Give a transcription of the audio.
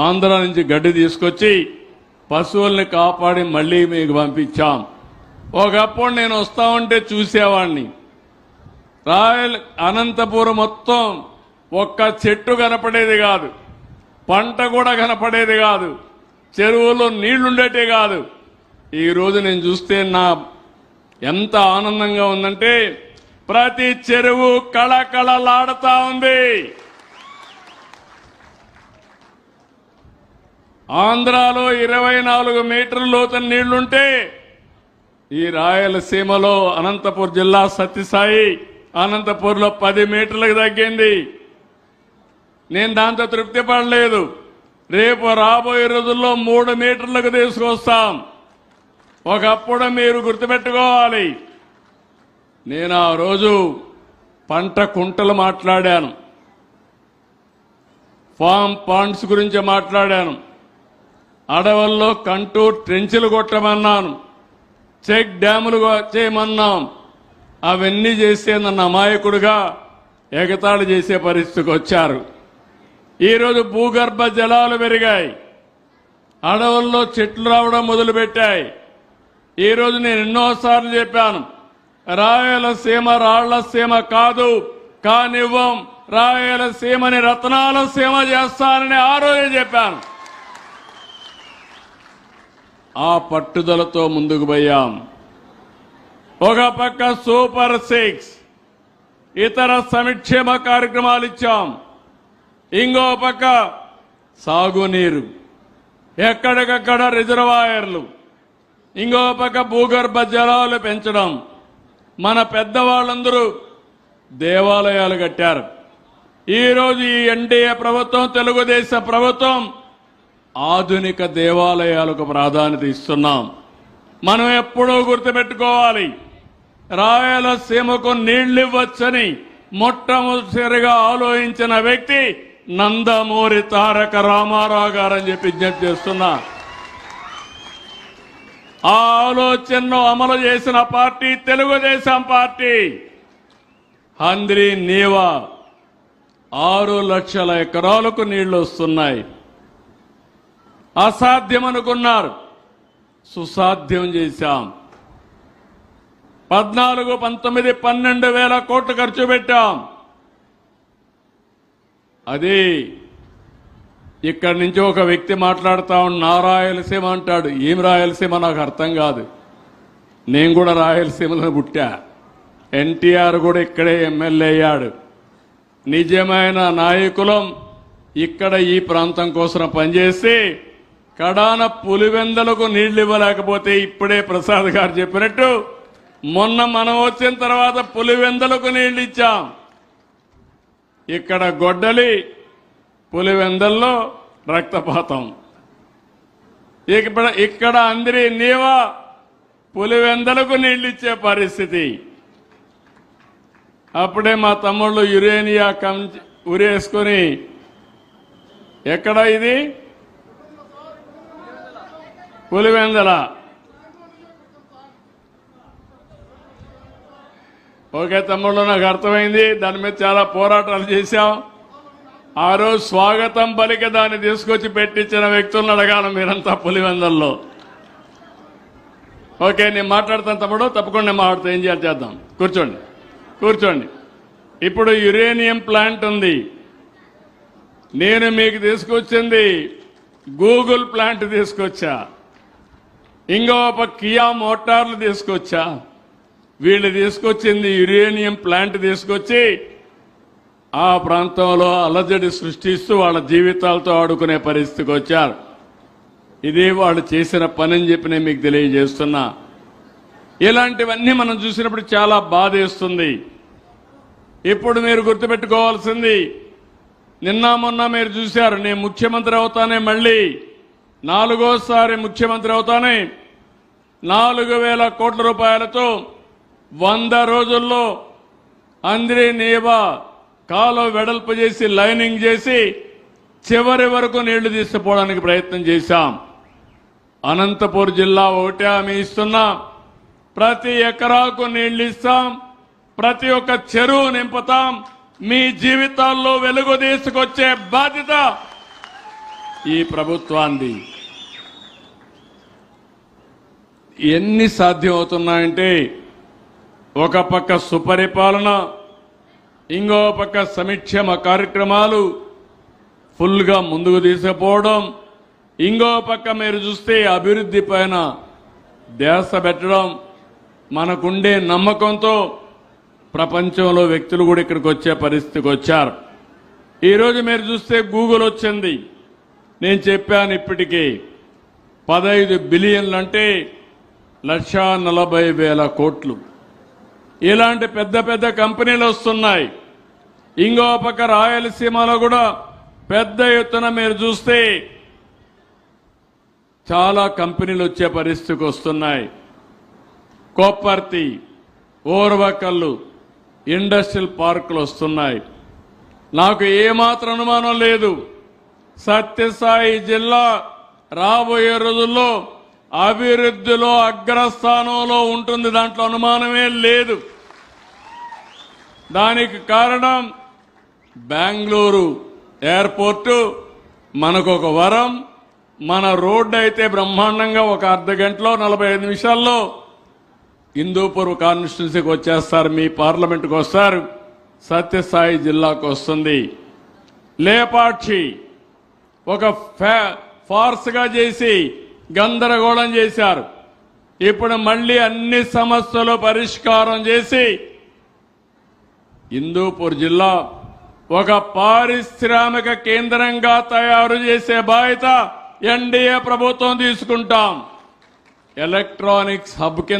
ఆంధ్ర నుంచి గడ్డి తీసుకొచ్చి పశువుల్ని కాపాడి మళ్ళీ మీకు పంపించాం. ఒకప్పుడు నేను వస్తా ఉంటే చూసేవాడిని. అనంతపురం మొత్తం ఒక్క చెట్టు కనపడేది కాదు, పంట కూడా కనపడేది కాదు, చెరువులో నీళ్లుండేటే కాదు. ఈరోజు నేను చూస్తే ఎంత ఆనందంగా ఉందంటే ప్రతి చెరువు కళకళలాడుతా ఉంది. ఆంధ్రాలో 24 మీటర్ల లోతు నీళ్లుంటే ఈ రాయలసీమలో అనంతపురం జిల్లా సత్యసాయి అనంతపూర్లో 10 మీటర్లకు తగ్గింది. నేను దాంతో తృప్తి పడలేదు. రేపు రాబోయే రోజుల్లో 3 మీటర్లకు తీసుకొస్తాం. ఒకప్పుడు మీరు గుర్తుపెట్టుకోవాలి, నేను ఆ రోజు పంట కుంటలు మాట్లాడాను, ఫామ్ పాండ్స్ గురించి మాట్లాడాను, అడవుల్లో కంటూర్ ట్రెంచులు కొట్టమన్నాను, చెక్ డ్యాములు చేయమన్నాం. అవన్నీ చేసే నన్ను అమాయకుడుగా ఎగతాళి చేసే పరిస్థితికి వచ్చారు. ఈరోజు భూగర్భ జలాలు పెరిగాయి, అడవుల్లో చెట్లు రావడం మొదలుపెట్టాయి. ఈరోజు నేను ఎన్నోసార్లు చెప్పాను, రాయలసీమ రాళ్లసీమ కాదు, కానివ్వం, రాయలసీమని రత్నాల సీమ చేస్తానని ఆ రోజే చెప్పాను. ఆ పట్టుదలతో ముందుకు పోయాం. ఒక పక్క సూపర్ 6 ఇతర సంక్షేమ కార్యక్రమాలు ఇచ్చాం. ఇంకో పక్క సాగునీరు, ఎక్కడికక్కడ రిజర్వాయర్లు, ఇంకో పక్క భూగర్భ జలాలు పెంచడం. మన పెద్దవాళ్ళందరూ దేవాలయాలు కట్టారు. ఈరోజు ఈ ఎన్డీఏ ప్రభుత్వం, తెలుగుదేశం ప్రభుత్వం ఆధునిక దేవాలయాలకు ప్రాధాన్యత ఇస్తున్నాం. మనం ఎప్పుడూ గుర్తుపెట్టుకోవాలి, రాయలసీమకు నీళ్లివ్వచ్చని మొట్టమొదటిసారిగా ఆలోచించిన వ్యక్తి నందమూరి తారక రామారావు గారని చెప్పి విజ్ఞప్తి చేస్తున్నా. ఆ ఆలోచనను అమలు చేసిన పార్టీ తెలుగుదేశం పార్టీ. హంద్రీ నీవా 6 లక్షల ఎకరాలకు నీళ్లు వస్తున్నాయి. అసాధ్యం అనుకున్నారు, సుసాధ్యం చేశాం. 14, 19, 12 వేల కోట్లు ఖర్చు పెట్టాం. అది ఇక్కడి నుంచి ఒక వ్యక్తి మాట్లాడుతా నా రాయలసీమ అంటాడు. ఏం రాయలసీమ నాకు అర్థం కాదు. నేను కూడా రాయలసీమలో పుట్టా. ఎన్టీఆర్ కూడా ఇక్కడే ఎమ్మెల్యే అయ్యాడు. నిజమైన నాయకులం ఇక్కడ ఈ ప్రాంతం కోసం పనిచేసి కడాన పులివెందలకు నీళ్లు ఇవ్వలేకపోతే ఇప్పుడే ప్రసాద్ గారు చెప్పినట్టు మొన్న మనం వచ్చిన తర్వాత పులివెందలకు నీళ్లు ఇచ్చాం. ఇక్కడ గొడ్డలి, పులివెందల్లో రక్తపాతం. ఇక్కడ అందరి నీవా పులివెందలకు నీళ్లు ఇచ్చే పరిస్థితి. అప్పుడే మా తమ్ముళ్ళు యురేనియా ఉరేసుకొని, ఎక్కడ ఇది పులివెందల, ఓకే తమ్ముళ్ళు, నాకు అర్థమైంది. దాని మీద చాలా పోరాటాలు చేశాం. ఆ రోజు స్వాగతం పలికి దాన్ని తీసుకొచ్చి పెట్టించిన వ్యక్తులను అడగాలి మీరంతా పులివెందల్లో. ఓకే, నేను మాట్లాడతాను తమ్ముడు, తప్పకుండా నేను మాట్లాడుతా. ఏం చేయాలి చేద్దాం. కూర్చోండి. ఇప్పుడు యురేనియం ప్లాంట్ ఉంది. నేను మీకు తీసుకొచ్చింది గూగుల్ ప్లాంట్ తీసుకొచ్చా, ఇంకో కియా మోటార్లు తీసుకొచ్చా. వీళ్ళు తీసుకొచ్చింది యురేనియం ప్లాంట్ తీసుకొచ్చి ఆ ప్రాంతంలో అలజడి సృష్టిస్తూ వాళ్ళ జీవితాలతో ఆడుకునే పరిస్థితికి వచ్చారు. ఇది వాళ్ళు చేసిన పని అని చెప్పి నేను మీకు తెలియజేస్తున్నా. ఇలాంటివన్నీ మనం చూసినప్పుడు చాలా బాధేస్తుంది. ఇప్పుడు మీరు గుర్తుపెట్టుకోవాల్సింది, నిన్న మొన్న మీరు చూశారు, నేను ముఖ్యమంత్రి అవుతానే, మళ్ళీ 4వ సారి ముఖ్యమంత్రి అవుతానే 4,000 కోట్ల రూపాయలతో 100 రోజుల్లో అంద్రీ నీవా కాలువ వెడల్పు చేసి లైనింగ్ చేసి చివరి వరకు నీళ్లు తీసుకుపోవడానికి ప్రయత్నం చేశాం. అనంతపురం జిల్లా ఒకటే హామీ ఇస్తున్నా, ప్రతి ఎకరాకు నీళ్లు ఇస్తాం, ప్రతి ఒక్క చెరువు నింపుతాం. మీ జీవితాల్లో వెలుగు తీసుకొచ్చే బాధ్యత ఈ ప్రభుత్వాన్ని. ఎన్ని సాధ్యమవుతున్నాయంటే ఒక పక్క సుపరిపాలన, ఇంకో పక్క సంక్షేమ కార్యక్రమాలు ఫుల్గా ముందుకు తీసుకుపోవడం, ఇంకో పక్క మీరు చూస్తే అభివృద్ధి పైన ధ్యాస పెట్టడం, మనకుండే నమ్మకంతో ప్రపంచంలో వ్యక్తులు కూడా ఇక్కడికి వచ్చే పరిస్థితికి వచ్చారు. ఈరోజు మీరు చూస్తే గూగుల్ వచ్చింది. నేను చెప్పాను ఇప్పటికీ 15 బిలియన్లు అంటే 1,40,000 కోట్లు. ఇలాంటి పెద్ద పెద్ద కంపెనీలు వస్తున్నాయి. ఇంకో పక్క రాయలసీమలో కూడా పెద్ద ఎత్తున మీరు చూస్తే చాలా కంపెనీలు వచ్చే పరిస్థితికి వస్తున్నాయి. కొప్పర్తి, ఓర్వకల్లు ఇండస్ట్రియల్ పార్కులు వస్తున్నాయి. నాకు ఏమాత్రం అనుమానం లేదు, సత్యసాయి జిల్లా రాబోయే రోజుల్లో అభివృద్ధిలో అగ్రస్థానంలో ఉంటుంది. దాంట్లో అనుమానమే లేదు. దానికి కారణం బెంగళూరు ఎయిర్పోర్టు మనకు ఒక వరం. మన రోడ్డు అయితే బ్రహ్మాండంగా ఒక అర్ధ గంటలో 45 నిమిషాల్లో హిందూపూర్ కాన్స్టిట్యున్సీకి వచ్చేస్తారు, మీ పార్లమెంటుకు వస్తారు, సత్యసాయి జిల్లాకు వస్తుంది. లేపాక్షి ఒక ఫార్స్గా చేసి గందరగోళం చేశారు. ఇప్పుడు మళ్ళీ అన్ని సమస్యలు పరిష్కారం చేసి హిందూపూర్ జిల్లా ఒక పారిశ్రామిక కేంద్రంగా తయారు చేసే బాధ్యత ఎన్డీఏ ప్రభుత్వం తీసుకుంటాం. ఎలక్ట్రానిక్స్ హబ్ కింద